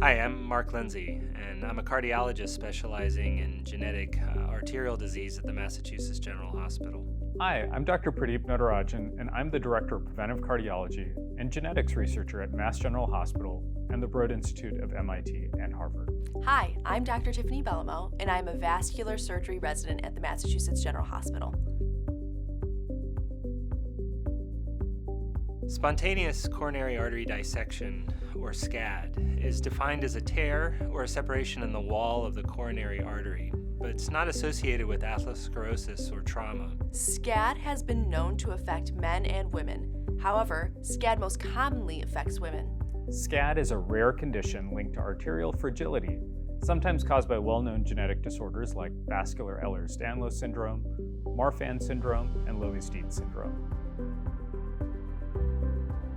Hi, I'm Mark Lindsay, and I'm a cardiologist specializing in genetic arterial disease at the Massachusetts General Hospital. Hi, I'm Dr. Pradeep Natarajan, and I'm the Director of Preventive Cardiology and Genetics Researcher at Mass General Hospital and the Broad Institute of MIT and Harvard. Hi, I'm Dr. Tiffany Bellamo, and I'm a vascular surgery resident at the Massachusetts General Hospital. Spontaneous coronary artery dissection, or SCAD, is defined as a tear or a separation in the wall of the coronary artery, but it's not associated with atherosclerosis or trauma. SCAD has been known to affect men and women. However, SCAD most commonly affects women. SCAD is a rare condition linked to arterial fragility, sometimes caused by well-known genetic disorders like vascular Ehlers-Danlos syndrome, Marfan syndrome, and Loeys-Dietz syndrome.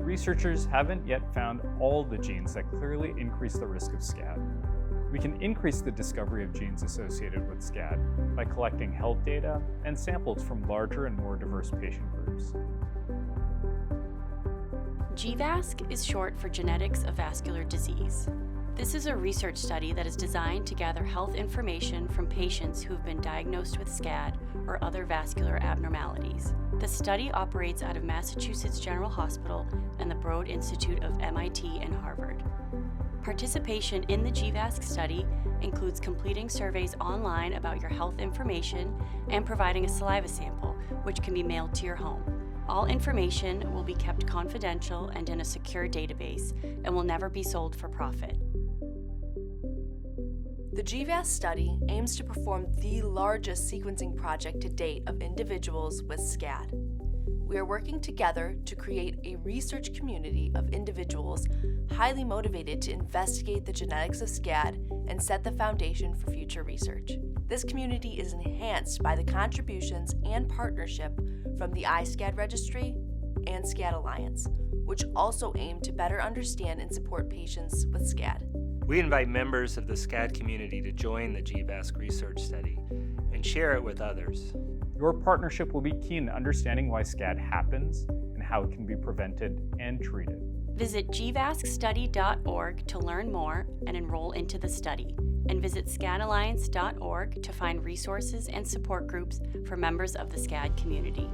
Researchers haven't yet found all the genes that clearly increase the risk of SCAD. We can increase the discovery of genes associated with SCAD by collecting health data and samples from larger and more diverse patient groups. gVasc is short for Genetics of Vascular Disease. This is a research study that is designed to gather health information from patients who have been diagnosed with SCAD or other vascular abnormalities. The study operates out of Massachusetts General Hospital and the Broad Institute of MIT and Harvard. Participation in the gVasc study includes completing surveys online about your health information and providing a saliva sample, which can be mailed to your home. All information will be kept confidential and in a secure database and will never be sold for profit. The gVasc study aims to perform the largest sequencing project to date of individuals with SCAD. We are working together to create a research community of individuals highly motivated to investigate the genetics of SCAD and set the foundation for future research. This community is enhanced by the contributions and partnership from the iSCAD Registry and SCAD Alliance, which also aim to better understand and support patients with SCAD. We invite members of the SCAD community to join the gVasc research study and share it with others. Your partnership will be key in understanding why SCAD happens and how it can be prevented and treated. Visit gvascstudy.org to learn more and enroll into the study, and visit scadalliance.org to find resources and support groups for members of the SCAD community.